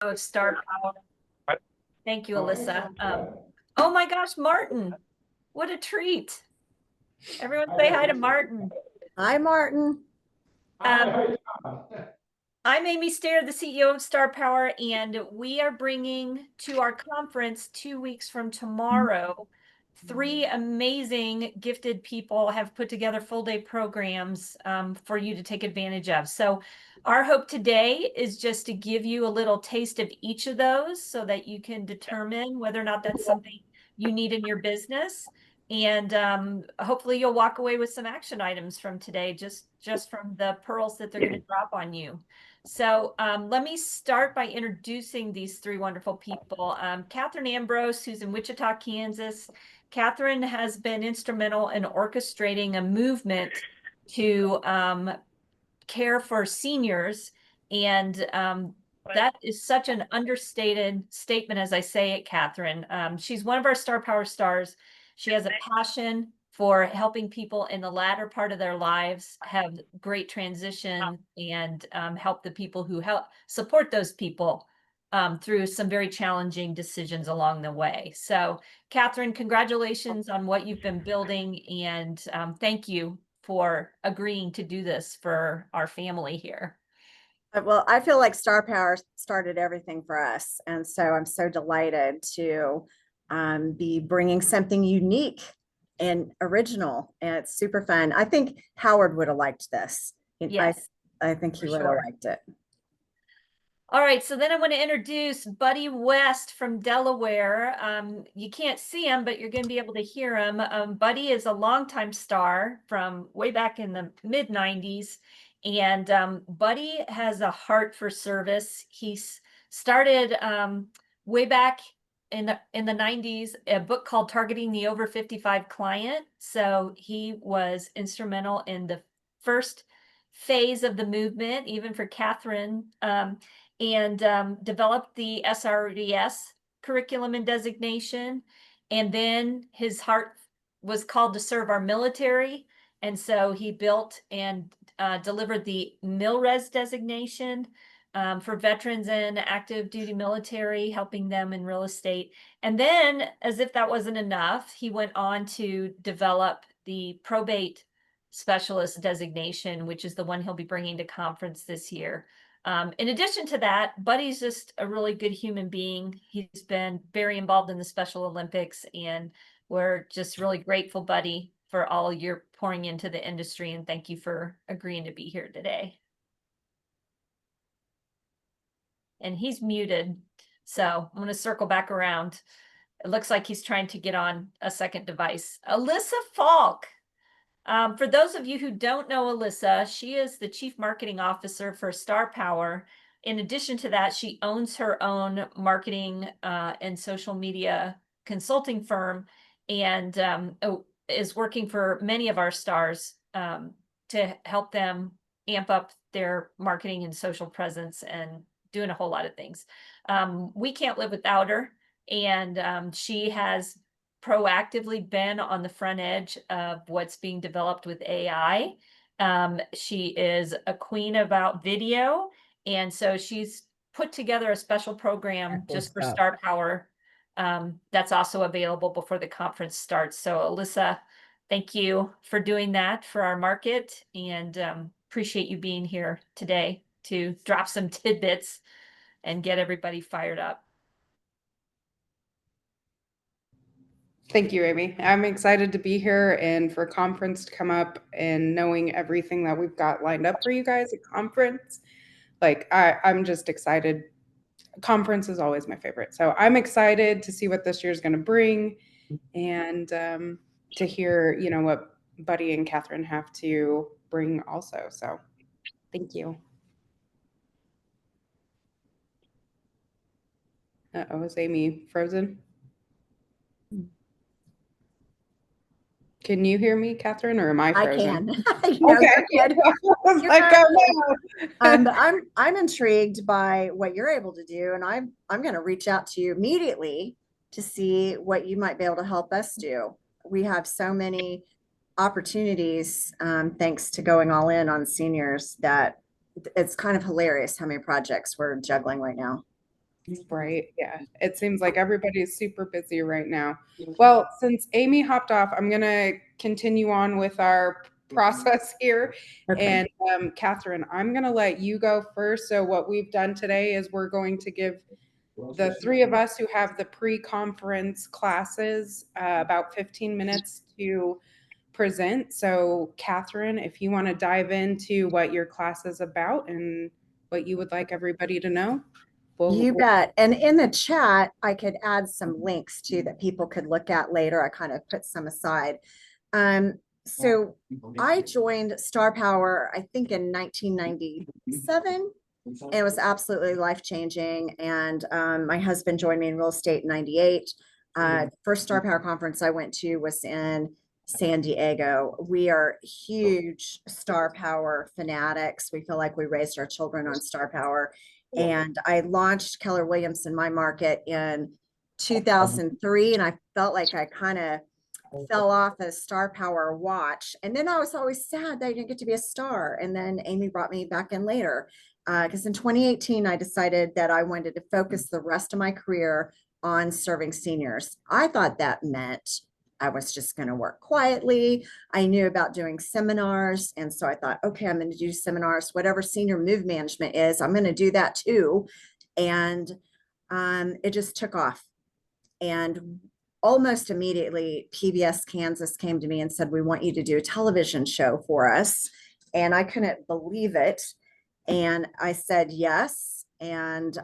of Star Power. Thank you, Alyssa. Oh my gosh, Martin, what a treat. Everyone say hi to Martin. Hi, Martin. I'm Amy Stair, the CEO of Star Power, and we are bringing to our conference 2 weeks from tomorrow. 3 amazing gifted people have put together full day programs for you to take advantage of. So our hope today is just to give you a little taste of each of those so that you can determine whether or not that's something you need in your business. And hopefully you'll walk away with some action items from today, just from the pearls that they're going to drop on you. So let me start by introducing these 3 wonderful people. Katherine Ambrose, who's in Wichita, Kansas. Katherine has been instrumental in orchestrating a movement to care for seniors. And that is such an understated statement as I say it, Katherine. She's one of our Star Power stars. She has a passion for helping people in the latter part of their lives have great transition and help the people who help support those people through some very challenging decisions along the way. So, Katherine, congratulations on what you've been building, and thank you for agreeing to do this for our family here. Well, I feel like Star Power started everything for us. And so I'm so delighted to be bringing something unique and original. And it's super fun. I think Howard would have liked this. Yes, I think he would have liked it. All right, so then I want to introduce Buddy West from Delaware. You can't see him, but you're going to be able to hear him. Buddy is a longtime star from way back in the mid-90s. And Buddy has a heart for service. He started way back in the 90s, a book called Targeting the Over 55 Client. So he was instrumental in the first phase of the movement, even for Katherine. And developed the SRES curriculum and designation. And then his heart was called to serve our military. And so he built and delivered the MilRes designation for veterans and active duty military, helping them in real estate. And then, as if that wasn't enough, he went on to develop the probate specialist designation, which is the one he'll be bringing to conference this year. In addition to that, Buddy's just a really good human being. He's been very involved in the Special Olympics, and we're just really grateful, Buddy, for all you're pouring into the industry, and thank you for agreeing to be here today. And he's muted, so I'm going to circle back around. It looks like he's trying to get on a second device. Alyssa Falk. For those of you who don't know Alyssa, she is the Chief Marketing Officer for Star Power. In addition to that, she owns her own marketing and social media consulting firm, and is working for many of our stars to help them amp up their marketing and social presence and doing a whole lot of things. We can't live without her, and she has proactively been on the front edge of what's being developed with AI. She is a queen about video, and so she's put together a special program just for Star Power that's also available before the conference starts. So Alyssa, thank you for doing that for our market, and appreciate you being here today to drop some tidbits and get everybody fired up. Thank you, Amy. I'm excited to be here and for conference to come up and knowing everything that we've got lined up for you guys at conference. Like I'm just excited. Conference is always my favorite. So I'm excited to see what this year is going to bring and to hear, what Buddy and Katherine have to bring also. So thank you. Uh-oh, is Amy frozen? Can you hear me, Katherine, or am I frozen? I can. No, okay. you're good. You're like, oh, no. I'm intrigued by what you're able to do, and I'm going to reach out to you immediately to see what you might be able to help us do. We have so many opportunities thanks to going all in on seniors that it's kind of hilarious how many projects we're juggling right now. Right. Yeah. It seems like everybody's super busy right now. Well, since Amy hopped off, I'm going to continue on with our process here. Okay. And Catherine, I'm going to let you go first. So, what we've done today is we're going to give the three of us who have the pre-conference classes about 15 minutes to present. So, Catherine, if you want to dive into what your class is about and what you would like everybody to know, You we'll bet. And in the chat, I could add some links too that people could look at later. I kind of put some aside. So I joined Star Power, I think in 1997. And it was absolutely life-changing. And my husband joined me in real estate in 98. First Star Power conference I went to was in San Diego. We are huge Star Power fanatics. We feel like we raised our children on Star Power. And I launched Keller Williams in my market in 2003. And I felt like I kind of fell off a Star Power watch. And then I was always sad that I didn't get to be a star. And then Amy brought me back in later. Because in 2018, I decided that I wanted to focus the rest of my career on serving seniors. I thought that meant I was just going to work quietly. I knew about doing seminars. And so I thought, okay, I'm going to do seminars, whatever senior move management is, I'm going to do that too. And it just took off. And almost immediately, PBS Kansas came to me and said, we want you to do a television show for us. And I couldn't believe it. And I said yes. And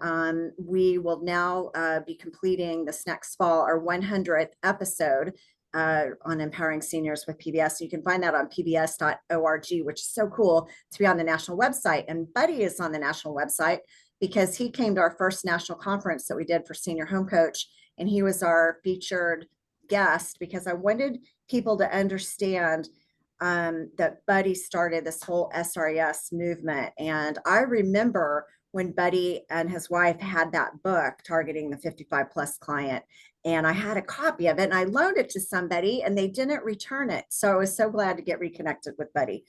we will now be completing this next fall, our 100th episode on empowering seniors with PBS. You can find that on pbs.org, which is so cool to be on the national website. And Buddy is on the national website because he came to our first national conference that we did for Senior Home Coach. And he was our featured guest because I wanted people to understand that Buddy started this whole SRES movement. And I remember when Buddy and his wife had that book targeting the 55 plus client. And I had a copy of it and I loaned it to somebody and they didn't return it. So I was so glad to get reconnected with Buddy.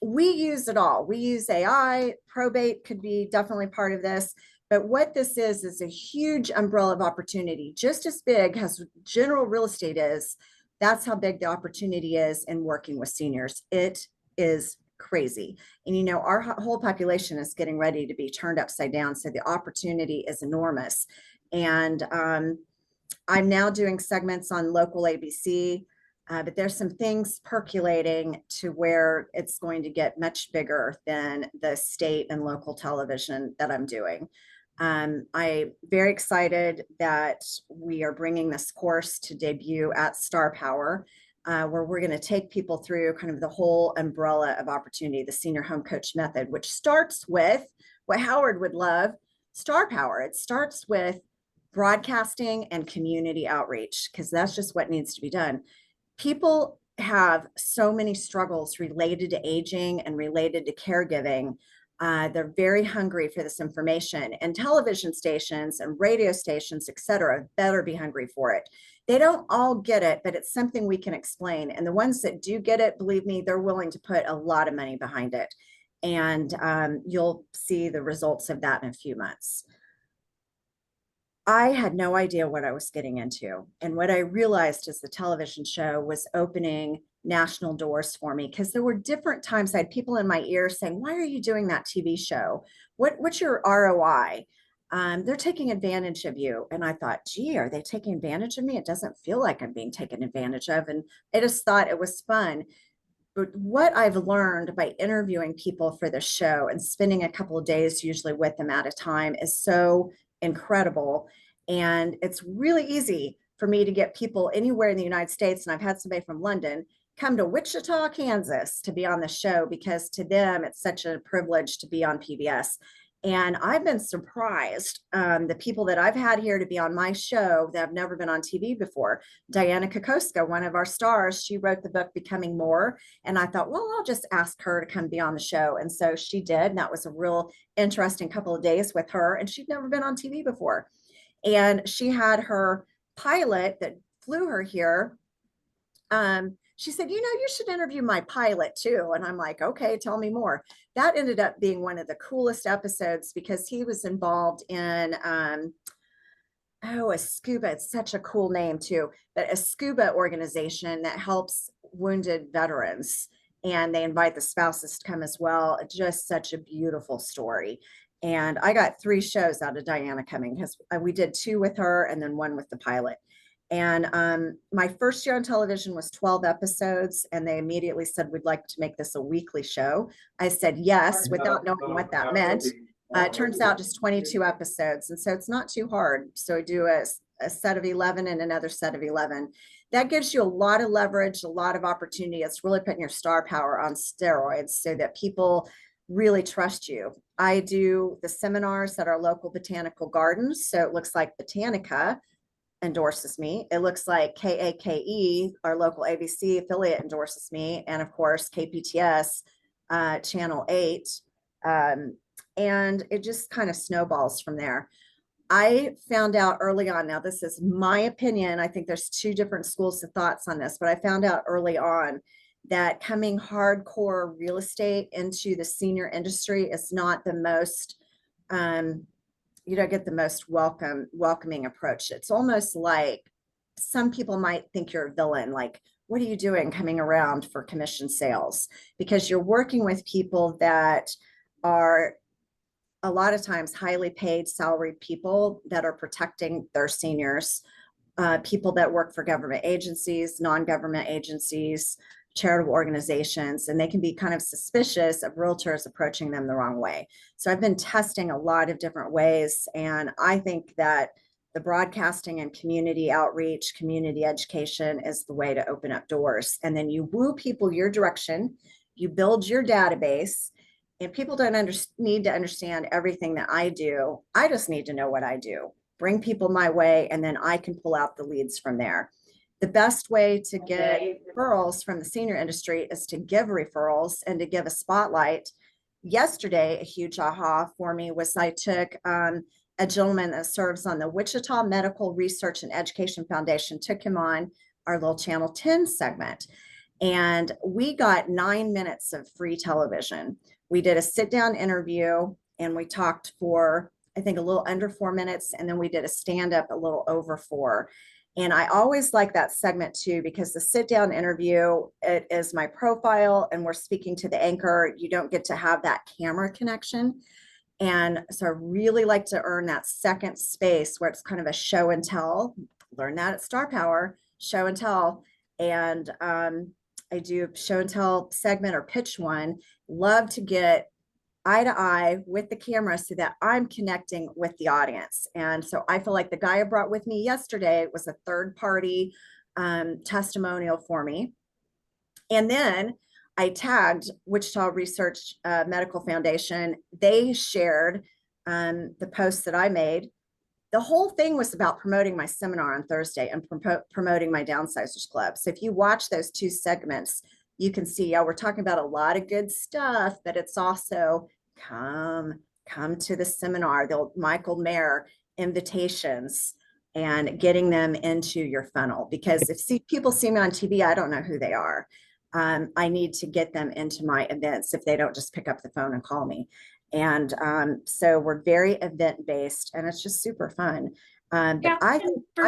We use it all. We use AI. Probate could be definitely part of this. But what this is a huge umbrella of opportunity, just as big as general real estate is. That's how big the opportunity is in working with seniors. It is crazy. And you know, our whole population is getting ready to be turned upside down. So the opportunity is enormous. And I'm now doing segments on local ABC, but there's some things percolating to where it's going to get much bigger than the state and local television that I'm doing. I'm very excited that we are bringing this course to debut at Star Power, where we're going to take people through kind of the whole umbrella of opportunity, the Senior Home Coach method, which starts with what Howard would love, Star Power. It starts with broadcasting and community outreach, because that's just what needs to be done. People have so many struggles related to aging and related to caregiving. They're very hungry for this information, and television stations and radio stations, et cetera, better be hungry for it. They don't all get it, but it's something we can explain. And the ones that do get it, believe me, they're willing to put a lot of money behind it. And you'll see the results of that in a few months. I had no idea what I was getting into. And what I realized is the television show was opening national doors for me, because there were different times I had people in my ear saying, why are you doing that TV show? What's your ROI? They're taking advantage of you. And I thought, gee, are they taking advantage of me? It doesn't feel like I'm being taken advantage of. And I just thought it was fun. But what I've learned by interviewing people for the show and spending a couple of days usually with them at a time is so incredible. And it's really easy for me to get people anywhere in the United States. And I've had somebody from London come to Wichita, Kansas to be on the show, because to them, it's such a privilege to be on PBS. And I've been surprised. The people that I've had here to be on my show that have never been on TV before. Diana Kokoska, one of our stars, she wrote the book Becoming More. And I thought, well, I'll just ask her to come be on the show. And so she did. And that was a real interesting couple of days with her. And she'd never been on TV before. And she had her pilot that flew her here. she said, you should interview my pilot too. And I'm like, okay, tell me more. That ended up being one of the coolest episodes because he was involved in, a scuba, it's such a cool name too, but a scuba organization that helps wounded veterans. And they invite the spouses to come as well. Just such a beautiful story. And I got 3 shows out of Diana coming because we did 2 with her and then 1 with the pilot. And my first year on television was 12 episodes, and they immediately said, we'd like to make this a weekly show. I said yes, without knowing what that meant. It turns out just 22 episodes. And so it's not too hard. So I do a set of 11 and another set of 11. That gives you a lot of leverage, a lot of opportunity. It's really putting your star power on steroids so that people really trust you. I do the seminars at our local botanical gardens. So it looks like Botanica endorses me. It looks like KAKE, our local ABC affiliate, endorses me. And of course, KPTS, Channel 8. And it just kind of snowballs from there. I found out early on, now this is my opinion, I think there's 2 different schools of thoughts on this, but I found out early on that coming hardcore real estate into the senior industry is not the most, you don't get the most welcoming approach. It's almost like some people might think you're a villain, like, what are you doing coming around for commission sales? Because you're working with people that are a lot of times highly paid salaried people that are protecting their seniors, people that work for government agencies, non-government agencies, charitable organizations, and they can be kind of suspicious of realtors approaching them the wrong way. So I've been testing a lot of different ways, and I think that the broadcasting and community outreach, community education is the way to open up doors. And then you woo people your direction, you build your database, and people don't need to understand everything that I do. I just need to know what I do. Bring people my way, and then I can pull out the leads from there. The best way to get referrals from the senior industry is to give referrals and to give a spotlight. Yesterday, a huge aha for me was I took a gentleman that serves on the Wichita Medical Research and Education Foundation, took him on our little Channel 10 segment. And we got 9 minutes of free television. We did a sit-down interview and we talked for, I think, a little under 4 minutes. And then we did a stand-up a little over 4. And I always like that segment too, because the sit-down interview, it is my profile and we're speaking to the anchor. You don't get to have that camera connection. And so I really like to earn that second space where it's kind of a show and tell. Learn that at Star Power, show and tell. And I do show and tell segment or pitch one. Love to get eye to eye with the camera so that I'm connecting with the audience. And so I feel like the guy I brought with me yesterday was a third party testimonial for me. And then I tagged Wichita Research Medical Foundation. They shared the post that I made. The whole thing was about promoting my seminar on Thursday and promoting my Downsizers Club. So if you watch those 2 segments, you can see, yeah, we're talking about a lot of good stuff, but it's also come to the seminar, the Michael Mayer invitations, and getting them into your funnel. Because if people see me on TV, I don't know who they are. I need to get them into my events if they don't just pick up the phone and call me. And so we're very event based, and it's just super fun. But Yeah, I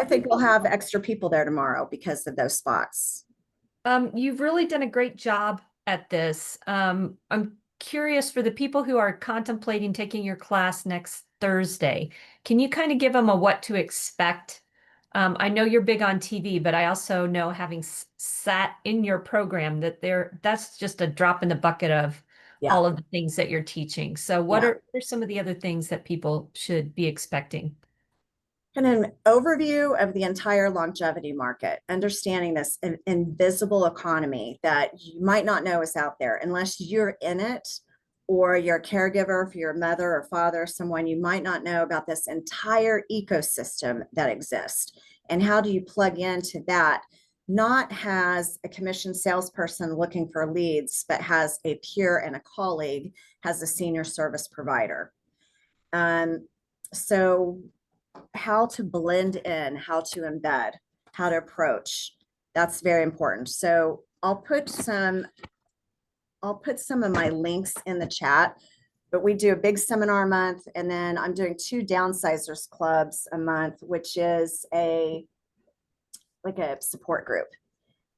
think we'll have extra people there tomorrow because of those spots. You've really done a great job at this. I'm curious, for the people who are contemplating taking your class next Thursday, can you kind of give them a what to expect? I know you're big on TV, but I also know, having sat in your program, that that's just a drop in the bucket of all of the things that you're teaching. So what are some of the other things that people should be expecting? And an overview of the entire longevity market, understanding this invisible economy that you might not know is out there unless you're in it, or you're a caregiver for your mother or father, someone. You might not know about this entire ecosystem that exists. And how do you plug into that? Not as a commission salesperson looking for leads, but has a peer and a colleague, has a senior service provider. So how to blend in, how to embed, how to approach. That's very important. So I'll put some of my links in the chat, but we do a big seminar month, and then I'm doing 2 downsizers clubs a month, which is like a support group.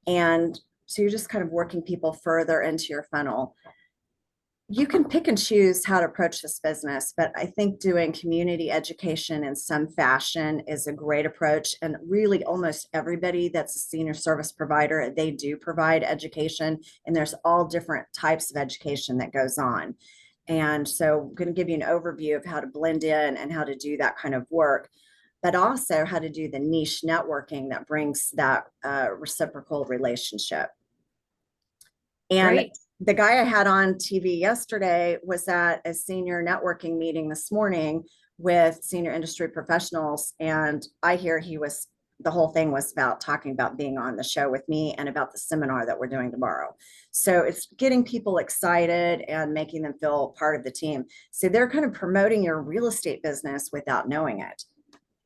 And so you're just kind of working people further into your funnel. You can pick and choose how to approach this business, but I think doing community education in some fashion is a great approach. And really almost everybody that's a senior service provider, they do provide education, and there's all different types of education that goes on. And so I'm going to give you an overview of how to blend in and how to do that kind of work, but also how to do the niche networking that brings that reciprocal relationship. And Great. the guy I had on TV yesterday was at a senior networking meeting this morning with senior industry professionals. And I hear the whole thing was about talking about being on the show with me and about the seminar that we're doing tomorrow. So it's getting people excited and making them feel part of the team. So they're kind of promoting your real estate business without knowing it,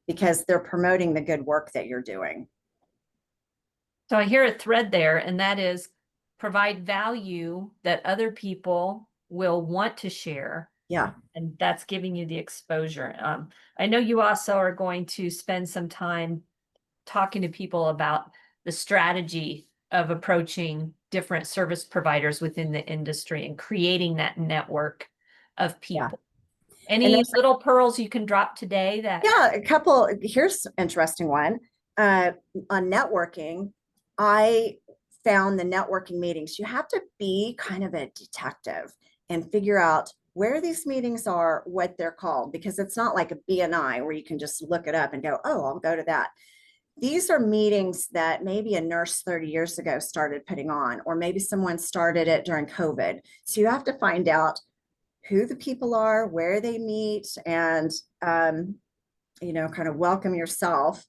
because they're promoting the good work that you're doing. So I hear a thread there, and that is provide value that other people will want to share. Yeah. And that's giving you the exposure. I know you also are going to spend some time talking to people about the strategy of approaching different service providers within the industry and creating that network of people. Yeah. Any little pearls you can drop today that? Yeah, a couple. Here's an interesting one. On networking, I found the networking meetings, you have to be kind of a detective and figure out where these meetings are, what they're called, because it's not like a BNI where you can just look it up and go, oh, I'll go to that. These are meetings that maybe a nurse 30 years ago started putting on, or maybe someone started it during COVID. So you have to find out who the people are, where they meet, and kind of welcome yourself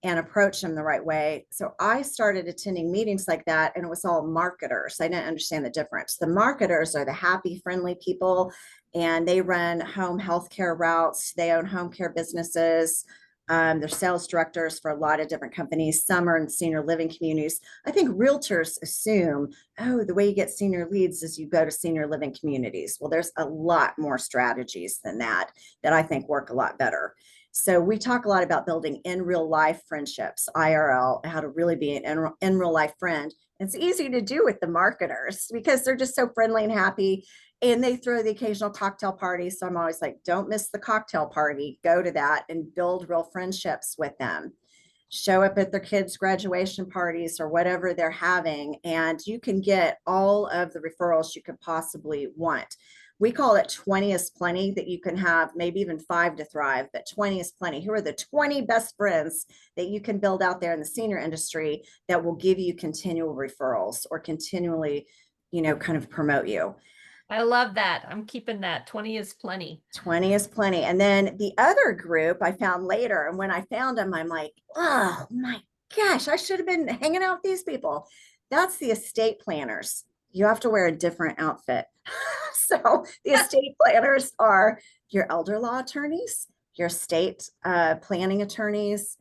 and approach them the right way. So I started attending meetings like that, and it was all marketers. I didn't understand the difference. The marketers are the happy, friendly people, and they run home healthcare routes. They own home care businesses. They're sales directors for a lot of different companies. Some are in senior living communities. I think realtors assume, oh, the way you get senior leads is you go to senior living communities. Well, there's a lot more strategies than that I think work a lot better. So we talk a lot about building in real life friendships, IRL, how to really be an in real life friend. It's easy to do with the marketers because they're just so friendly and happy, and they throw the occasional cocktail party. So I'm always like, don't miss the cocktail party. Go to that and build real friendships with them. Show up at their kids' graduation parties or whatever they're having, and you can get all of the referrals you could possibly want. We call it 20 is plenty, that you can have maybe even 5 to thrive, but 20 is plenty. Who are the 20 best friends that you can build out there in the senior industry that will give you continual referrals or continually, kind of promote you? I love that. I'm keeping that. 20 is plenty. 20 is plenty. And then the other group I found later, and when I found them, I'm like, oh my gosh, I should have been hanging out with these people. That's the estate planners. You have to wear a different outfit. So the estate planners are your elder law attorneys, your estate planning attorneys,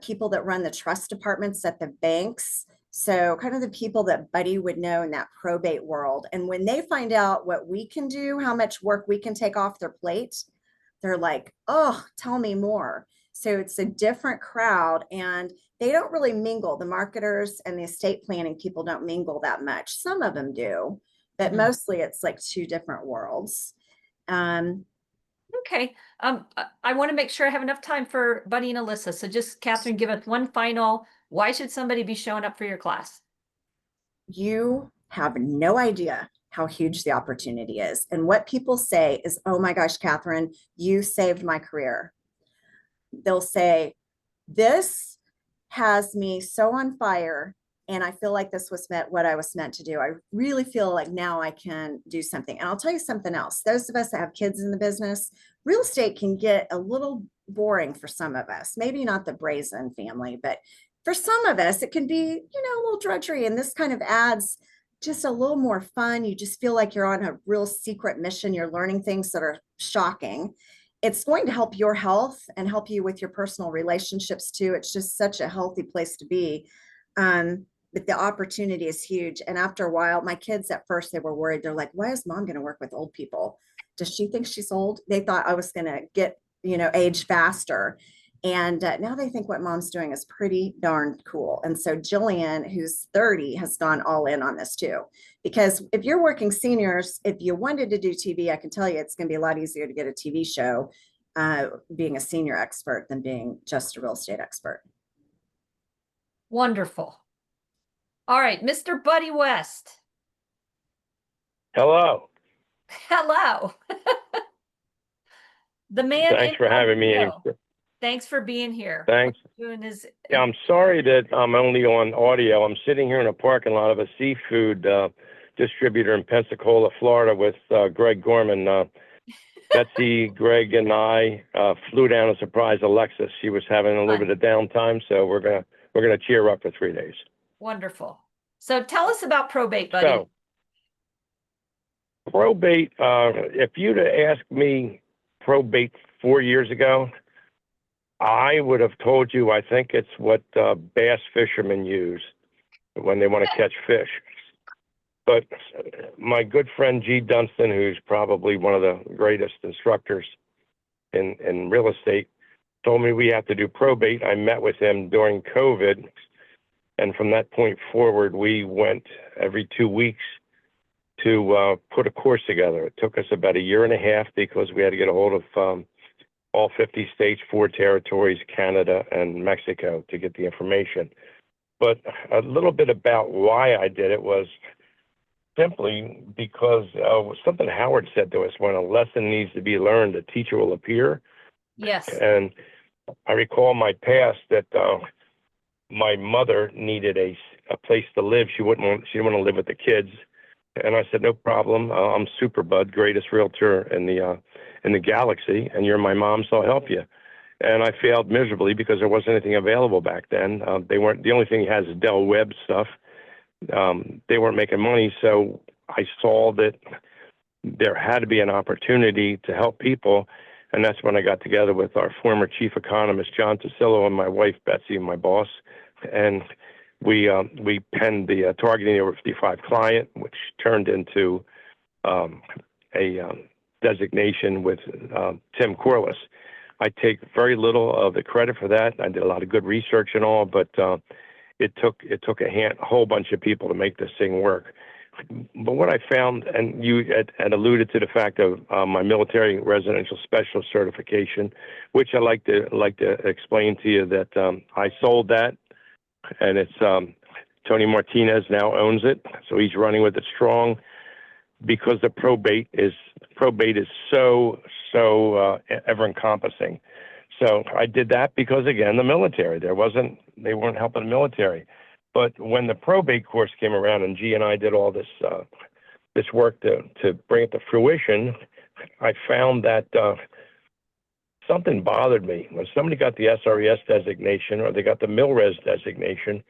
people that run the trust departments at the banks. So kind of the people that Buddy would know in that probate world. And when they find out what we can do, how much work we can take off their plate, they're like, oh, tell me more. So it's a different crowd, and they don't really mingle. The marketers and the estate planning people don't mingle that much. Some of them do, but mostly it's like 2 different worlds. Okay. I want to make sure I have enough time for Buddy and Alyssa. So just, Katherine, give us one final, why should somebody be showing up for your class? You have no idea how huge the opportunity is. And what people say is, oh my gosh, Katherine, you saved my career. They'll say, this has me so on fire, and I feel like this was what I was meant to do. I really feel like now I can do something. And I'll tell you something else. Those of us that have kids in the business, real estate can get a little boring for some of us. Maybe not the Brazen family, but for some of us, it can be, a little drudgery. And this kind of adds just a little more fun. You just feel like you're on a real secret mission. You're learning things that are shocking. It's going to help your health and help you with your personal relationships too. It's just such a healthy place to be. but the opportunity is huge. And after a while, my kids at first, they were worried. They're like, why is mom going to work with old people? Does she think she's old? They thought I was going to get, age faster. And now they think what mom's doing is pretty darn cool. And so Jillian, who's 30, has gone all in on this too. Because if you're working seniors, if you wanted to do TV, I can tell you it's going to be a lot easier to get a TV show being a senior expert than being just a real estate expert. Wonderful. All right, Mr. Buddy West. Hello. Hello. The man. Thanks for having me. Thanks for being here. Thanks. Doing his. Yeah, I'm sorry that I'm only on audio. I'm sitting here in a parking lot of a seafood distributor in Pensacola, Florida, with Greg Gorman. Betsy, Greg, and I flew down to surprise Alexis. She was having a little bit of downtime, so we're gonna cheer her up for 3 days. Wonderful. So tell us about probate, buddy. So, probate. If you'd have asked me probate 4 years ago, I would have told you I think it's what bass fishermen use when they want to catch fish. But my good friend G. Dunstan, who's probably one of the greatest instructors in real estate, told me we have to do probate. I met with him during COVID. And from that point forward, we went every 2 weeks to put a course together. It took us about 1.5 years because we had to get a hold of all 50 states, 4 territories, Canada, and Mexico to get the information. But a little bit about why I did it was simply because something Howard said to us: when a lesson needs to be learned, a teacher will appear. Yes. And I recall my past that my mother needed a place to live. She didn't want to live with the kids. And I said, no problem. I'm Superbud, greatest realtor in the galaxy, and you're my mom, so I'll help you. And I failed miserably because there wasn't anything available back then. They weren't. The only thing he has is Dell Web stuff. They weren't making money, so I saw that there had to be an opportunity to help people, and that's when I got together with our former chief economist, John Tasillo, and my wife, Betsy, my boss, and we penned the Targeting Over 55 Client, which turned into a designation with Tim Corliss. I take very little of the credit for that. I did a lot of good research and all, but it took a whole bunch of people to make this thing work. But what I found, and you had alluded to the fact of my military residential specialist certification, which I like to explain to you that I sold that, and it's Tony Martinez now owns it, so he's running with it strong, because the probate is so ever encompassing. So I did that because, again, the military, they weren't helping the military. But when the probate course came around and G and I did all this work to bring it to fruition, I found that something bothered me. When somebody got the SRES designation or they got the MilRes designation,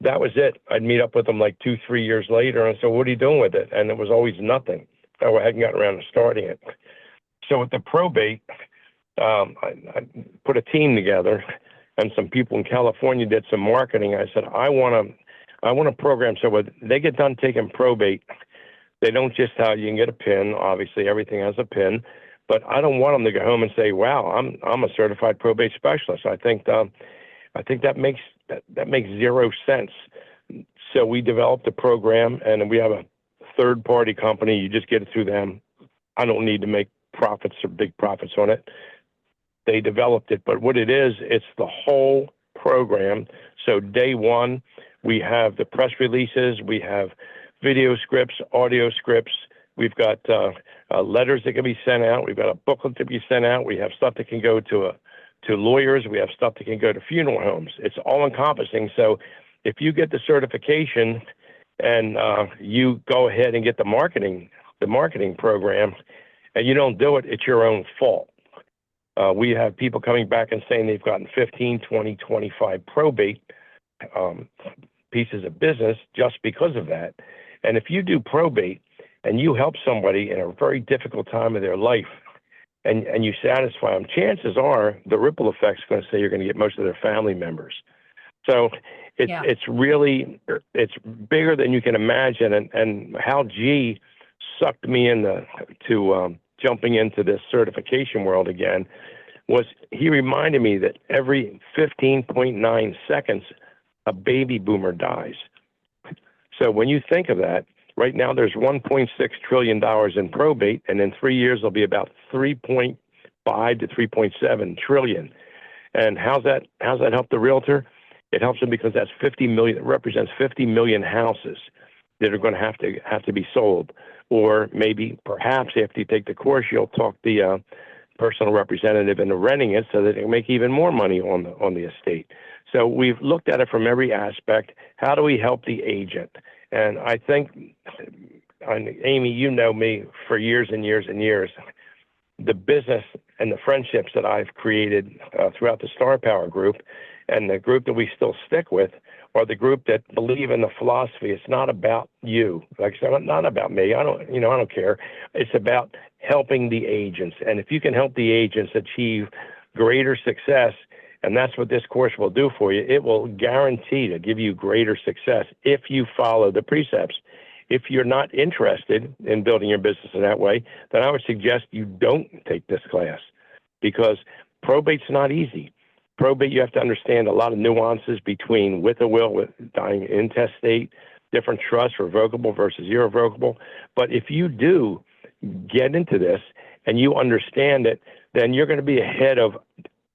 that was it. I'd meet up with them like 2-3 years later and say, what are you doing with it? And it was always nothing. I hadn't gotten around to starting it. So with the probate, I put a team together, and some people in California did some marketing. I said, I want a program so when they get done taking probate, they don't just tell you can get a PIN. Obviously, everything has a PIN, but I don't want them to go home and say, "Wow, I'm a certified probate specialist." I think that makes zero sense. So we developed a program, and we have a third-party company. You just get it through them. I don't need to make profits or big profits on it. They developed it, but what it is, it's the whole program. So day one, we have the press releases, we have video scripts, audio scripts, we've got letters that can be sent out, we've got a booklet to be sent out, we have stuff that can go to lawyers, we have stuff that can go to funeral homes. It's all encompassing. So if you get the certification and you go ahead and get the marketing program, and you don't do it, it's your own fault. We have people coming back and saying they've gotten 15, 20, 25 probate pieces of business just because of that. And if you do probate and you help somebody in a very difficult time of their life and you satisfy them, chances are the ripple effect is going to say you're going to get most of their family members. So Yeah. It's really, it's bigger than you can imagine. And how G sucked me into jumping into this certification world again was he reminded me that every 15.9 seconds, a baby boomer dies. So when you think of that, right now there's $1.6 trillion in probate, and in 3 years there'll be about 3.5 to 3.7 trillion. And how's that help the realtor? It helps them because that's 50 million. It represents 50 million houses that are going to have to be sold, or maybe perhaps after you take the course, you'll talk the personal representative into renting it so that they can make even more money on the estate. So we've looked at it from every aspect. How do we help the agent? And I think, Amy, you know me for years and years and years. The business and the friendships that I've created throughout the Star Power group and the group that we still stick with are the group that believe in the philosophy. It's not about you. Like I said, not about me. I don't care. It's about helping the agents. And if you can help the agents achieve greater success, and that's what this course will do for you, it will guarantee to give you greater success if you follow the precepts. If you're not interested in building your business in that way, then I would suggest you don't take this class, because probate's not easy. Probate, you have to understand a lot of nuances between with a will, with dying intestate, different trusts, revocable versus irrevocable. But if you do get into this and you understand it, then you're going to be ahead of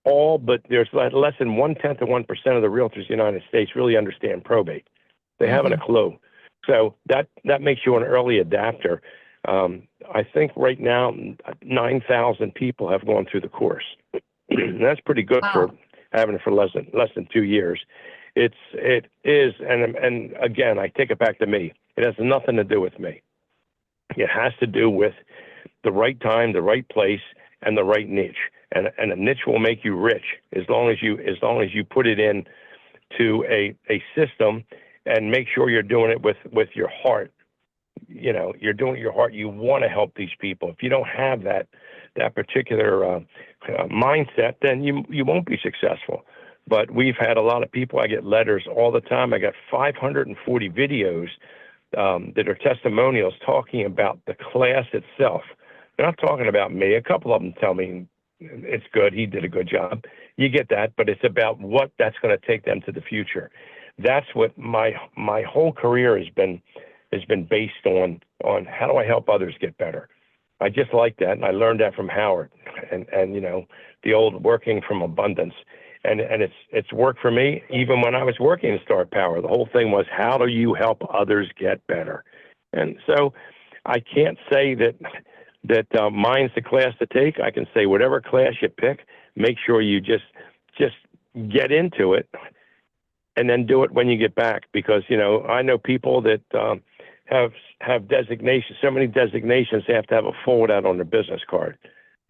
all, but there's less than 1/10 of 1% of the realtors in the United States really understand probate. They haven't a clue. So that makes you an early adapter. I think right now 9,000 people have gone through the course. That's pretty good for having it for less than 2 years. It is, and again, I take it back to me. It has nothing to do with me. It has to do with the right time, the right place, and the right niche. And a niche will make you rich as long as you put it in to a system and make sure you're doing it with your heart. You know, you're doing it with your heart. You want to help these people. If you don't have that particular mindset, then you won't be successful. But we've had a lot of people. I get letters all the time. I got 540 videos that are testimonials talking about the class itself. They're not talking about me. A couple of them tell me it's good. He did a good job. You get that, but it's about what that's going to take them to the future. That's what my whole career has been based on how do I help others get better. I just like that, and I learned that from Howard, and you know, the old working from abundance, and it's worked for me even when I was working in Star Power. The whole thing was, how do you help others get better? And so I can't say that mine's the class to take. I can say whatever class you pick, make sure you just get into it, and then do it when you get back. Because, you know, I know people that have designations, so many designations, they have to have a fold out on their business card.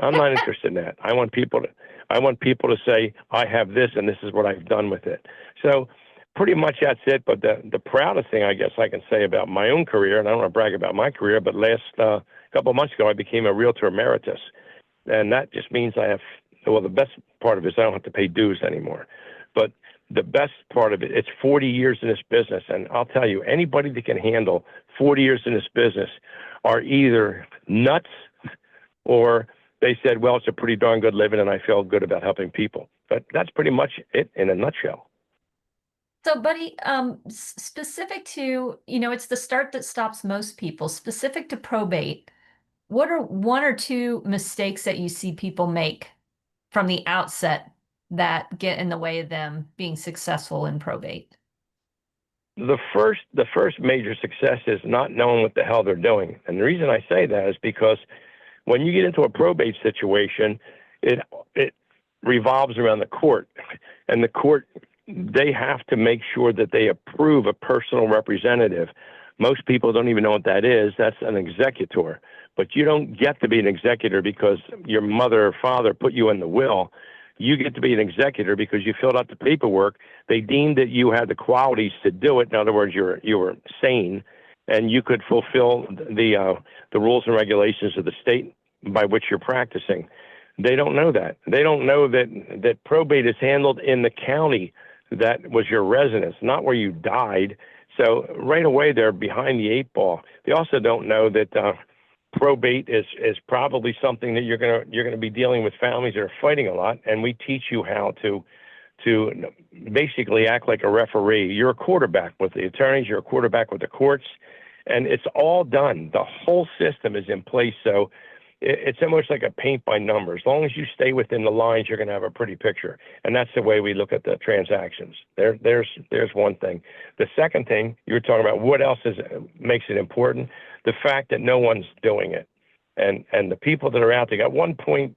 I'm not interested in that. I want people to say, I have this and this is what I've done with it. So pretty much that's it. But the proudest thing I guess I can say about my own career, and I don't want to brag about my career, but last couple of months ago I became a realtor emeritus. And that just means the best part of it is I don't have to pay dues anymore. But the best part of it, it's 40 years in this business. And I'll tell you, anybody that can handle 40 years in this business are either nuts or they said, well, it's a pretty darn good living and I feel good about helping people. But that's pretty much it in a nutshell. So, Buddy, specific to, you know, it's the start that stops most people. Specific to probate, what are one or two mistakes that you see people make from the outset that get in the way of them being successful in probate? The first major success is not knowing what the hell they're doing. And the reason I say that is because when you get into a probate situation, it revolves around the court. And the court, they have to make sure that they approve a personal representative. Most people don't even know what that is. That's an executor. But you don't get to be an executor because your mother or father put you in the will. You get to be an executor because you filled out the paperwork. They deemed that you had the qualities to do it. In other words, you were sane, and you could fulfill the rules and regulations of the state by which you're practicing. They don't know that. They don't know that probate is handled in the county that was your residence, not where you died. So right away they're behind the eight ball. They also don't know that probate is probably something that you're gonna be dealing with families that are fighting a lot, and we teach you how to basically act like a referee. You're a quarterback with the attorneys, you're a quarterback with the courts, and it's all done. The whole system is in place, so it's almost like a paint by number. As long as you stay within the lines, you're going to have a pretty picture, and that's the way we look at the transactions. There's one thing. The second thing you were talking about, what else makes it important? The fact that no one's doing it, and the people that are out there, got 1.3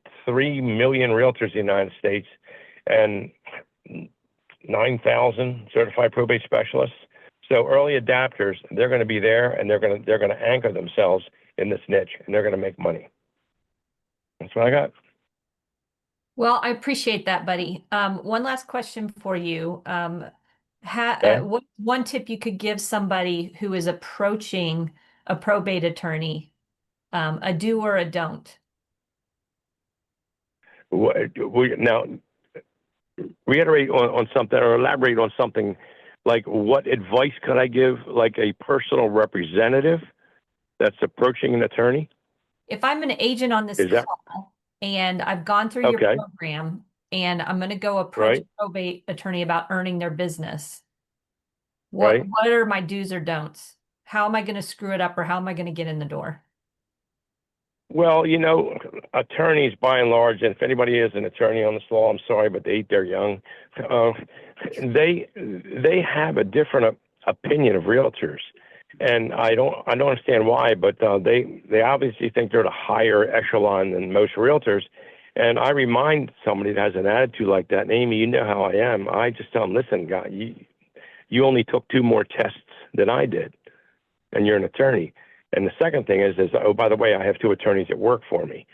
million realtors in the United States, and 9,000 certified probate specialists. So early adapters, they're going to be there, and they're going to anchor themselves in this niche, and they're going to make money. That's what I got. Well, I appreciate that, buddy. One last question for you. What one tip you could give somebody who is approaching a probate attorney, a do or a don't? Now, reiterate on something or elaborate on something, like what advice could I give, like a personal representative that's approaching an attorney? If I'm an agent on this call and I've gone through your program and I'm going to go approach a probate attorney about earning their business, what are my do's or don'ts? How am I going to screw it up, or how am I going to get in the door? Well, you know, attorneys by and large, and if anybody is an attorney on this law, I'm sorry, but they're young. They have a different opinion of realtors, and I don't understand why, but they obviously think they're the higher echelon than most realtors. And I remind somebody that has an attitude like that, and Amy, you know how I am. I just tell them, listen, guy, you only took 2 more tests than I did, and you're an attorney. And the second thing is, oh, by the way, I have 2 attorneys that work for me,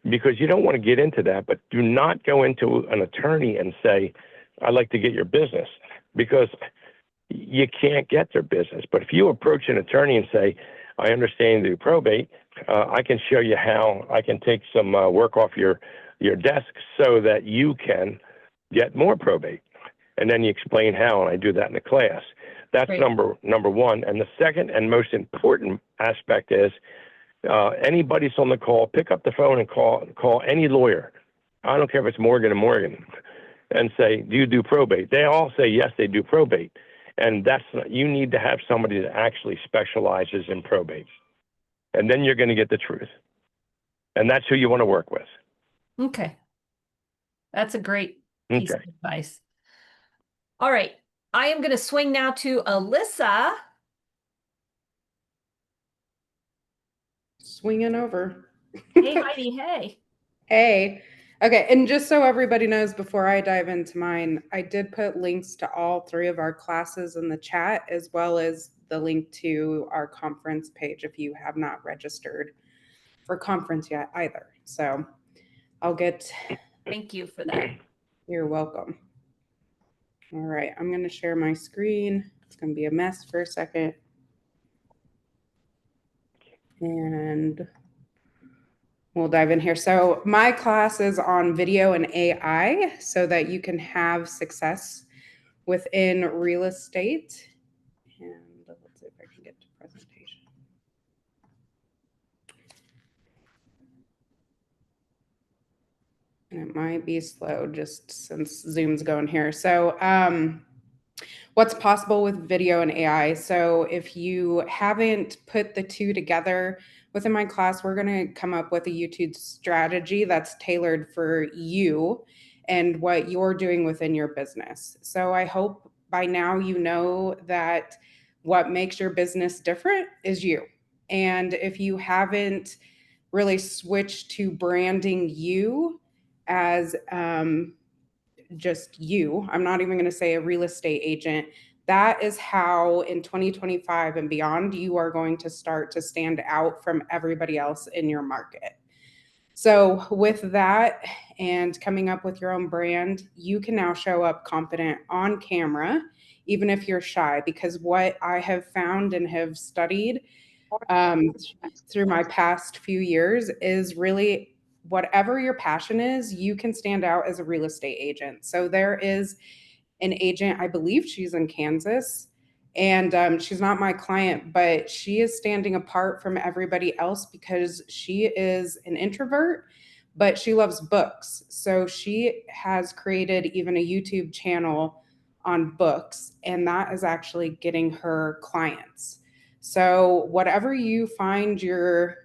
because you don't want to get into that, but do not go into an attorney and say, I'd like to get your business, because you can't get their business. But if you approach an attorney and say, I understand you do probate, I can show you how I can take some work off your desk so that you can get more probate. And then you explain how, and I do that in the class. That's number one. And the second and most important aspect is, anybody's on the call, pick up the phone and call any lawyer. I don't care if it's Morgan & Morgan, and say, do you do probate? They all say, yes, they do probate. And you need to have somebody that actually specializes in probate. And then you're going to get the truth. And that's who you want to work with. Okay. That's a great piece of advice. All right. I am going to swing now to Alyssa. Swinging over. Hey, Heidi. Hey. Hey. Okay. And just so everybody knows, before I dive into mine, I did put links to all 3 of our classes in the chat, as well as the link to our conference page if you have not registered for conference yet either. So I'll get. Thank you for that. You're welcome. All right, I'm going to share my screen. It's going to be a mess for a second. And we'll dive in here. So my class is on video and AI so that you can have success within real estate. And let's see if I can get to presentation. And it might be slow just since Zoom's going here. So what's possible with video and AI? So if you haven't put the 2 together within my class, we're going to come up with a YouTube strategy that's tailored for you and what you're doing within your business. So I hope by now you know that what makes your business different is you. And if you haven't really switched to branding you as just you, I'm not even going to say a real estate agent, that is how in 2025 and beyond, you are going to start to stand out from everybody else in your market. So with that and coming up with your own brand, you can now show up confident on camera, even if you're shy, because what I have found and have studied through my past few years is really whatever your passion is, you can stand out as a real estate agent. So there is an agent. I believe she's in Kansas. And she's not my client, but she is standing apart from everybody else because she is an introvert, but she loves books. So she has created even a YouTube channel on books, and that is actually getting her clients. So whatever you find you're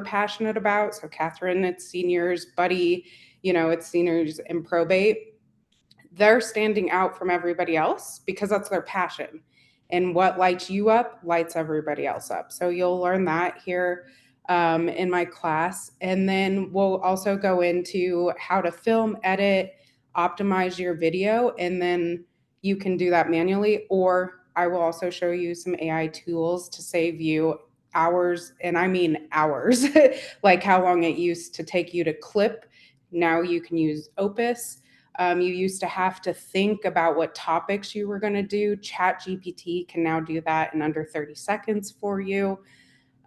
passionate about. So Katherine, it's seniors, Buddy, it's seniors in probate. They're standing out from everybody else because that's their passion. And what lights you up lights everybody else up. So you'll learn that here in my class. And then we'll also go into how to film, edit, optimize your video. And then you can do that manually, or I will also show you some AI tools to save you hours. And I mean hours, like how long it used to take you to clip. Now you can use Opus. You used to have to think about what topics you were going to do. ChatGPT can now do that in under 30 seconds for you.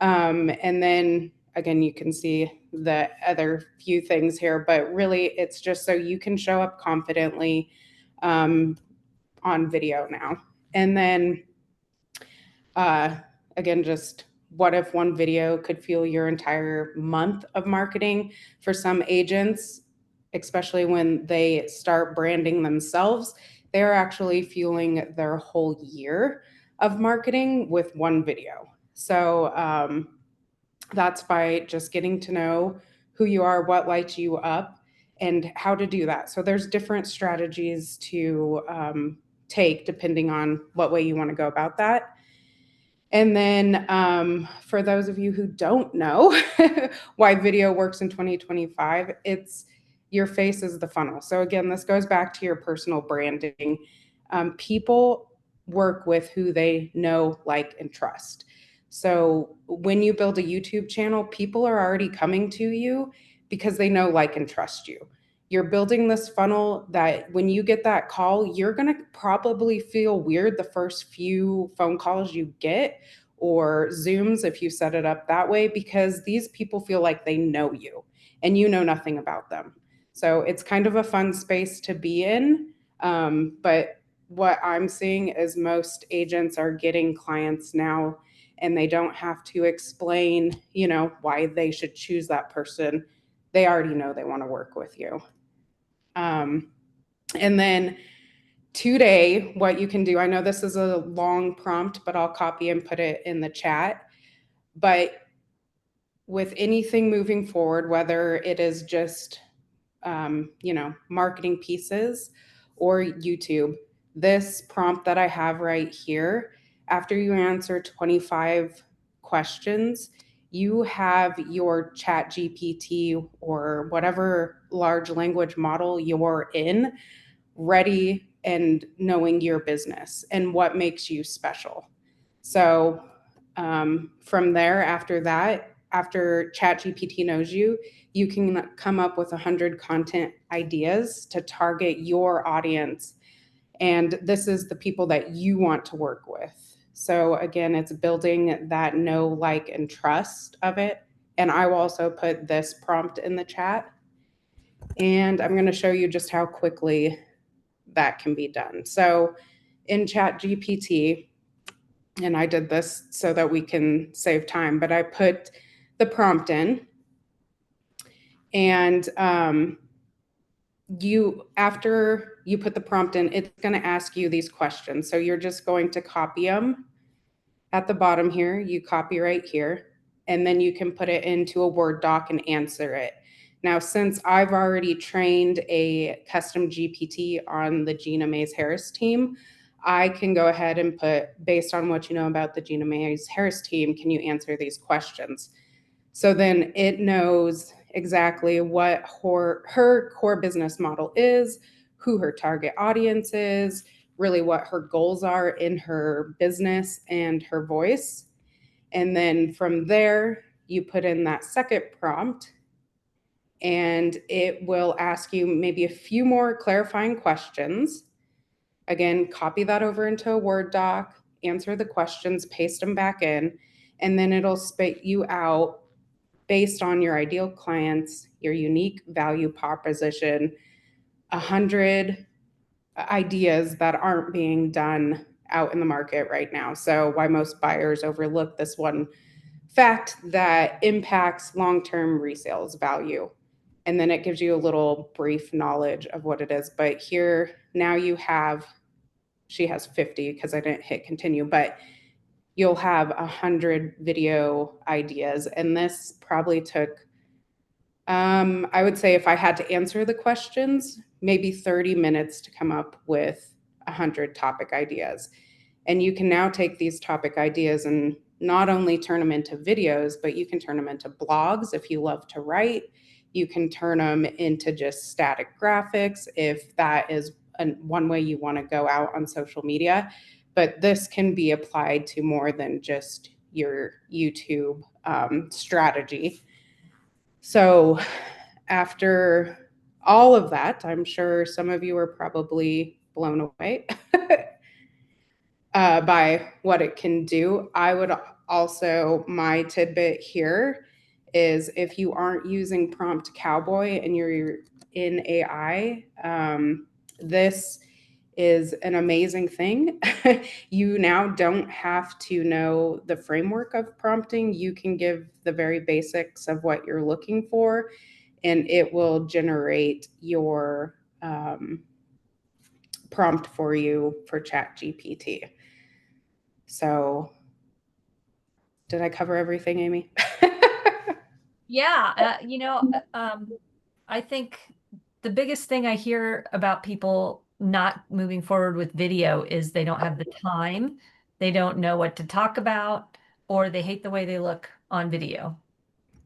And then again, you can see the other few things here, but really it's just so you can show up confidently on video now. And then again, just what if one video could fuel your entire month of marketing? For some agents, especially when they start branding themselves, they're actually fueling their whole year of marketing with one video. So that's by just getting to know who you are, what lights you up, and how to do that. So there's different strategies to take depending on what way you want to go about that. And then for those of you who don't know why video works in 2025, it's your face is the funnel. So again, this goes back to your personal branding. People work with who they know, like, and trust. So when you build a YouTube channel, people are already coming to you because they know, like, and trust you. You're building this funnel that when you get that call, you're going to probably feel weird the first few phone calls you get, or Zooms if you set it up that way, because these people feel like they know you and you know nothing about them. So it's kind of a fun space to be in. But what I'm seeing is most agents are getting clients now and they don't have to explain, why they should choose that person. They already know they want to work with you. And then today, what you can do, I know this is a long prompt, but I'll copy and put it in the chat. But with anything moving forward, whether it is just, marketing pieces or YouTube, this prompt that I have right here, after you answer 25 questions, you have your ChatGPT or whatever large language model you're in ready and knowing your business and what makes you special. So from there, after ChatGPT knows you, you can come up with 100 content ideas to target your audience. And this is the people that you want to work with. So again, it's building that know, like, and trust of it. And I will also put this prompt in the chat. And I'm going to show you just how quickly that can be done. So in ChatGPT, and I did this so that we can save time, but I put the prompt in, and after you put the prompt in, it's going to ask you these questions. So you're just going to copy them at the bottom here. You copy right here, and then you can put it into a Word doc and answer it. Now, since I've already trained a custom GPT on the Gina Mays Harris team, I can go ahead and put, based on what you know about the Gina Mays Harris team, can you answer these questions? So then it knows exactly what her core business model is, who her target audience is, really what her goals are in her business and her voice. And then from there, you put in that second prompt, and it will ask you maybe a few more clarifying questions. Again, copy that over into a Word doc, answer the questions, paste them back in, and then it'll spit you out based on your ideal clients, your unique value proposition, 100 ideas that aren't being done out in the market right now. So why most buyers overlook this one fact that impacts long-term resales value. And then it gives you a little brief knowledge of what it is. But here now you have, she has 50 because I didn't hit continue, but you'll have 100 video ideas. And this probably took, I would say if I had to answer the questions, maybe 30 minutes to come up with 100 topic ideas. And you can now take these topic ideas and not only turn them into videos, but you can turn them into blogs if you love to write. You can turn them into just static graphics if that is one way you want to go out on social media. But this can be applied to more than just your YouTube strategy. So after all of that, I'm sure some of you are probably blown away by what it can do. I would also, my tidbit here is if you aren't using Prompt Cowboy and you're in AI, this is an amazing thing. You now don't have to know the framework of prompting. You can give the very basics of what you're looking for, and it will generate your prompt for you for ChatGPT. So, did I cover everything, Amy? Yeah, I think the biggest thing I hear about people not moving forward with video is they don't have the time, they don't know what to talk about, or they hate the way they look on video.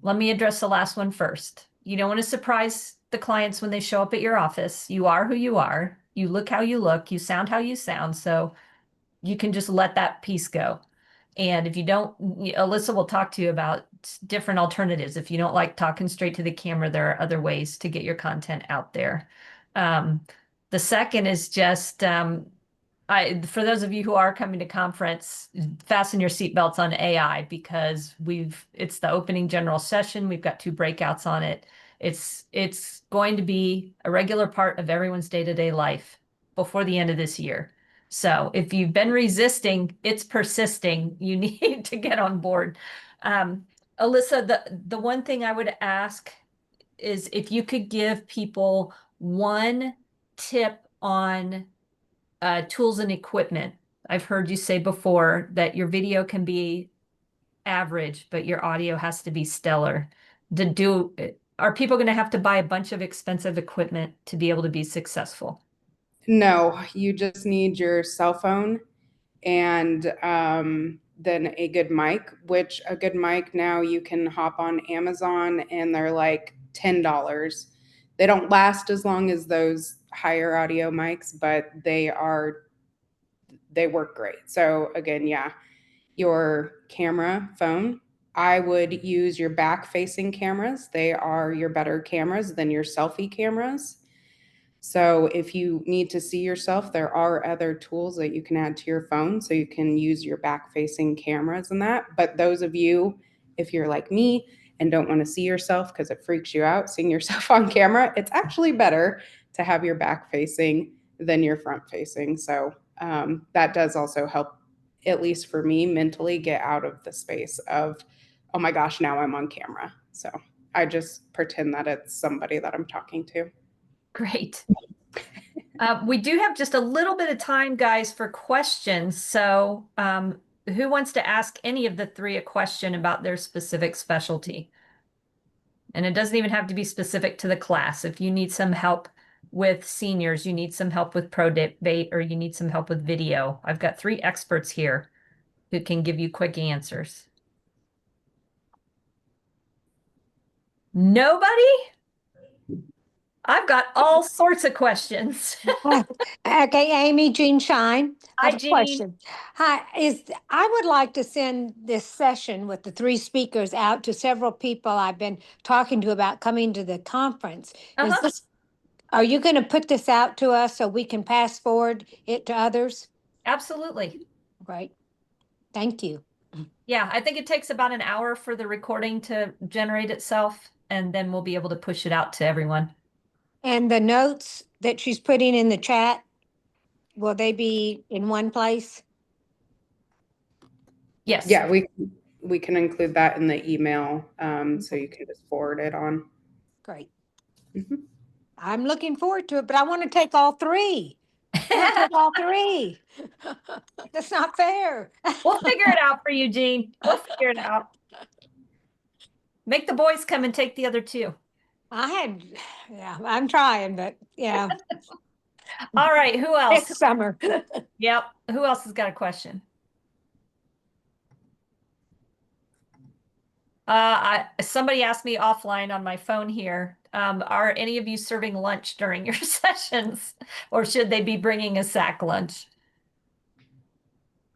Let me address the last one first. You don't want to surprise the clients when they show up at your office. You are who you are. You look how you look. You sound how you sound. So you can just let that piece go. And if you don't, Alyssa will talk to you about different alternatives. If you don't like talking straight to the camera, there are other ways to get your content out there. The second is just, for those of you who are coming to conference, fasten your seatbelts on AI because it's the opening general session. We've got 2 breakouts on it. It's going to be a regular part of everyone's day-to-day life before the end of this year. So if you've been resisting, it's persisting. You need to get on board. Alyssa, the one thing I would ask is if you could give people one tip on tools and equipment. I've heard you say before that your video can be average, but your audio has to be stellar. Are people going to have to buy a bunch of expensive equipment to be able to be successful? No, you just need your cell phone and then a good mic, which a good mic now you can hop on Amazon and they're like $10. They don't last as long as those higher audio mics, but they work great. So again, yeah, your camera phone, I would use your back facing cameras. They are your better cameras than your selfie cameras. So if you need to see yourself, there are other tools that you can add to your phone so you can use your back facing cameras and that. But those of you, if you're like me and don't want to see yourself because it freaks you out seeing yourself on camera, it's actually better to have your back facing than your front facing. So that does also help, at least for me, mentally get out of the space of, oh my gosh, now I'm on camera. So I just pretend that it's somebody that I'm talking to. Great. We do have just a little bit of time, guys, for questions. So who wants to ask any of the 3 a question about their specific specialty? And it doesn't even have to be specific to the class. If you need some help with seniors, you need some help with probate, or you need some help with video, I've got 3 experts here who can give you quick answers. Nobody? I've got all sorts of questions. Okay, Amy, Jean Shine. I Hi, have a Jean. question. Hi, I would like to send this session with the 3 speakers out to several people I've been talking to about coming to the conference. Are you going to put this out to us so we can pass forward it to others? Absolutely. Right. Thank you. Yeah, I think it takes about an hour for the recording to generate itself, and then we'll be able to push it out to everyone. And the notes that she's putting in the chat, will they be in one place? Yes. Yeah, we can include that in the email, so you can just forward it on. Great. Mhm. I'm looking forward to it, but I want to take all three. I want to take all three. That's not fair. We'll figure it out for you, Jean. We'll figure it out. Make the boys come and take the other two. Yeah, I'm trying, but yeah, All right, who else? next summer. Yep. Who else has got a question? Somebody asked me offline on my phone here, are any of you serving lunch during your sessions, or should they be bringing a sack lunch?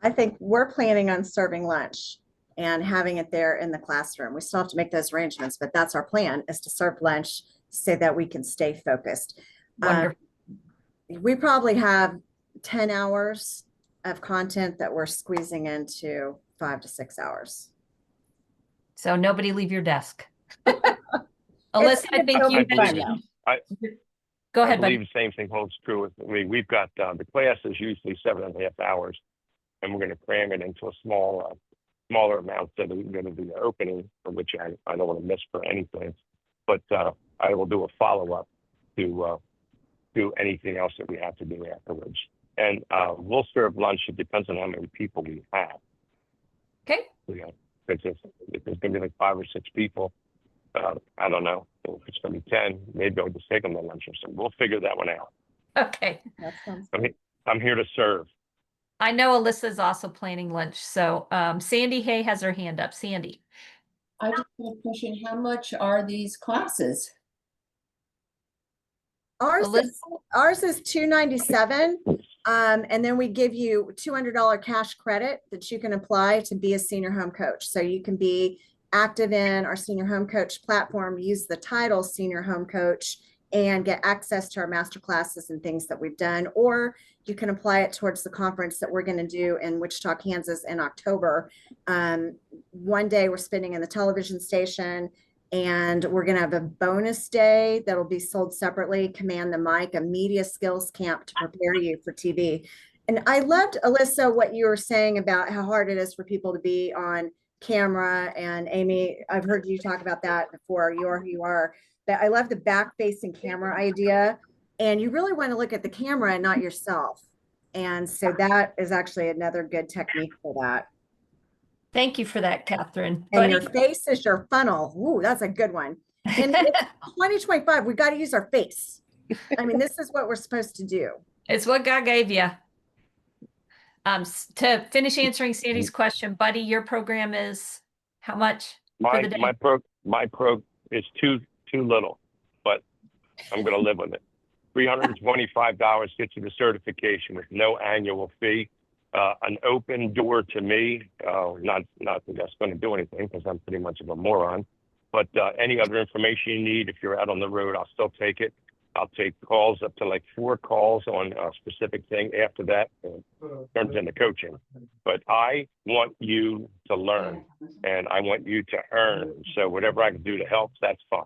I think we're planning on serving lunch and having it there in the classroom. We still have to make those arrangements, but that's our plan, is to serve lunch so that we can stay focused. Wonderful. We probably have 10 hours of content that we're squeezing into 5 to 6 hours. So nobody leave your desk. It's Alyssa, I think gonna you be fun, mentioned. though. Go I ahead, believe buddy. the same thing holds true with me. We've got the class is usually 7.5 hours, and we're going to cram it into a smaller amount that we're going to be opening, for which I don't want to miss for anything. But I will do a follow up to do anything else that we have to do afterwards. And we'll serve lunch. It depends on how many people we have. Okay. You know, if there's going to be like 5 or 6 people, I don't know. If it's going to be 10, maybe I'll just take them to lunch or something. We'll figure that one out. Okay. That sounds I'm here to serve. I know Alyssa's also planning lunch. So Sandy Hay has her hand up. Sandy. I just have a question. How much are these classes? Ours Alyssa? is $297. And then we give you $200 cash credit that you can apply to be a senior home coach. So you can be active in our senior home coach platform, use the title senior home coach, and get access to our master classes and things that we've done. Or you can apply it towards the conference that we're going to do in Wichita, Kansas in October. One day we're spending in the television station, and we're going to have a bonus day that'll be sold separately, Command the Mic, a media skills camp to prepare you for TV. And I loved, Alyssa, what you were saying about how hard it is for people to be on camera. And Amy, I've heard you talk about that before. You are who you are. But I love the back facing camera idea. And you really want to look at the camera and not yourself. And so that is actually another good technique for that. Thank you for that, Catherine. And Buddy? your face is your funnel. Ooh, that's a good one. In 2025, we got to use our face. I mean, this is what we're supposed to do. It's what God gave you. To finish answering Sandy's question, Buddy, your program is how much for the day? My pro is too little, but I'm going to live with it. $325 gets you the certification with no annual fee. An open door to me, not that that's going to do anything because I'm pretty much of a moron, but any other information you need, if you're out on the road, I'll still take it. I'll take calls up to like 4 calls on a specific thing. After that, it turns into coaching. But I want you to learn and I want you to earn. So whatever I can do to help, that's fine.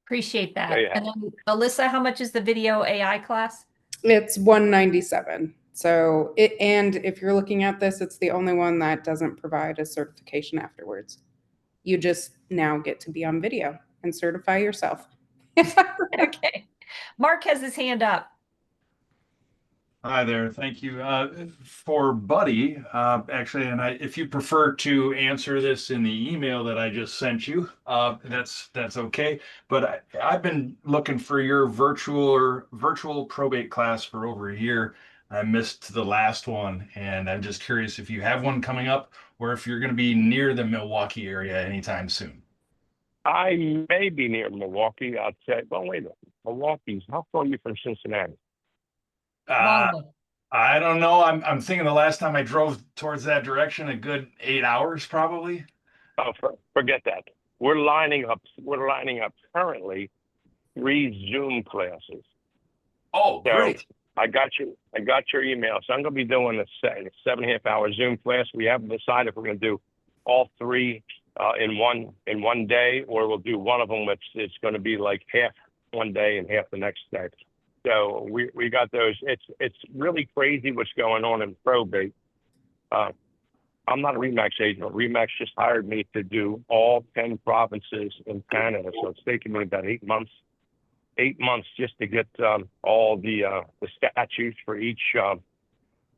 Appreciate that. Yeah. And then Alyssa, how much is the video AI class? It's $197. So and if you're looking at this, it's the only one that doesn't provide a certification afterwards. You just now get to be on video and certify yourself. Okay. Mark has his hand up. Hi there. Thank you. For Buddy, actually, and if you prefer to answer this in the email that I just sent you, that's okay. But I've been looking for your virtual probate class for over a year. I missed the last one, and I'm just curious if you have one coming up or if you're going to be near the Milwaukee area anytime soon. I may be near Milwaukee. I'll say, well, wait a minute. Milwaukee's, how far are you from Cincinnati? I don't know. I'm thinking the last time I drove towards that direction, a good 8 hours probably. Oh, forget that. We're lining up currently 3 Zoom classes. Oh, So great. I got your email. So I'm going to be doing a 7.5 hour Zoom class. We haven't decided if we're going to do all 3 in one day, or we'll do one of them, which it's going to be like half one day and half the next day. So we got those. It's really crazy what's going on in probate. I'm not a Remax agent. Remax just hired me to do all 10 provinces in Canada. So it's taken me about 8 months. 8 months just to get all the statutes for each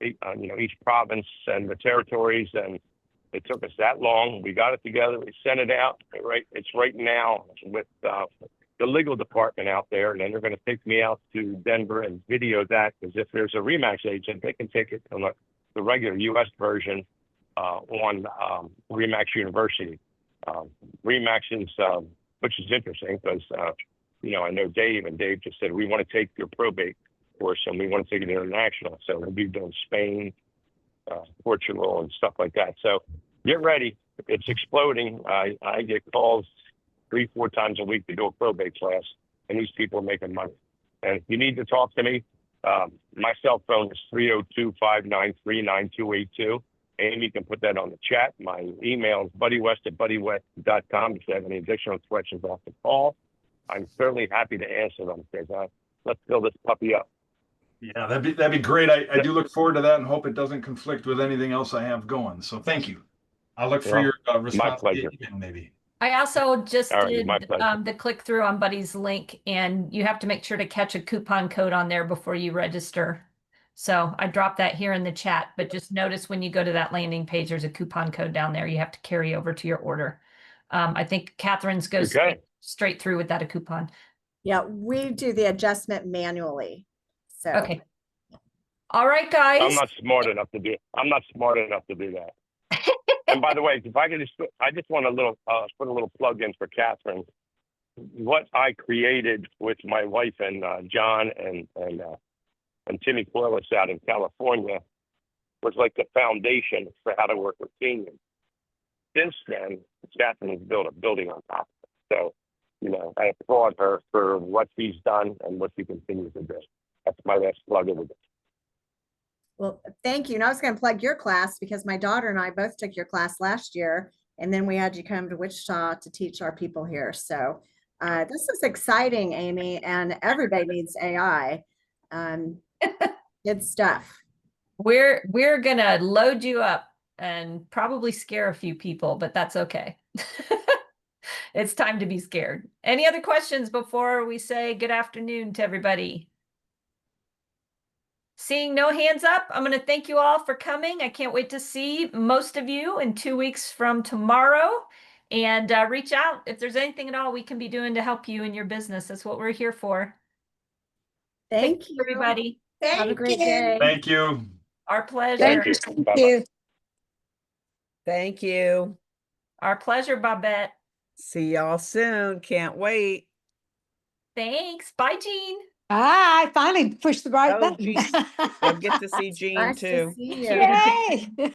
each province and the territories, and it took us that long. We got it together. We sent it out. It's right now with the legal department out there, and then they're going to take me out to Denver and video that, because if there's a Remax agent, they can take it on the regular U.S. version on Remax University. Remax is, which is interesting because, I know Dave, and Dave just said, we want to take your probate course and we want to take it international. So we'll be doing Spain, Portugal, and stuff like that. So get ready. It's exploding. I get calls 3-4 times a week to do a probate class, and these people are making money. And if you need to talk to me, my cell phone is 302-593-9282. Amy can put that on the chat. My email is buddywest@buddywest.com. If you have any additional questions off the call, I'm certainly happy to answer them, because let's fill this puppy up. Yeah, that'd be great. I do look forward to that and hope it doesn't conflict with anything else I have going. So thank you. I'll look for your response. My pleasure. Maybe. I also just All right, did my pleasure. the click through on Buddy's link, and you have to make sure to catch a coupon code on there before you register. So I dropped that here in the chat, but just notice when you go to that landing page, there's a coupon code down there you have to carry over to your order. I think Catherine's goes straight through without a coupon. Yeah, we do the adjustment manually. So okay. All right, guys. I'm not smart enough to do that. And by the way, if I could I just want to put a little plug in for Catherine. What I created with my wife and John and Timmy Corliss out in California was like the foundation for how to work with seniors. Since then, Catherine has built a building on top of it. So, I applaud her for what she's done and what she continues to do. That's my last plug of it. well, thank you. And I was going to plug your class because my daughter and I both took your class last year, and then we had you come to Wichita to teach our people here. So this is exciting, Amy, and everybody needs AI. Good stuff. We're gonna load you up and probably scare a few people, but that's okay. It's time to be scared. Any other questions before we say good afternoon to everybody? Seeing no hands up, I'm going to thank you all for coming. I can't wait to see most of you in 2 weeks from tomorrow. And reach out if there's anything at all we can be doing to help you in your business. That's what we're here for. Thank you, everybody. Have a great day. Thank you. Our pleasure. Thank you. Thank you. Thank you. Our pleasure, Babette. See y'all soon. Can't wait. Thanks. Bye, Jean. I finally pushed the right Oh, button. Jean. You'll get to see Jean Nice to too. see you. Yay.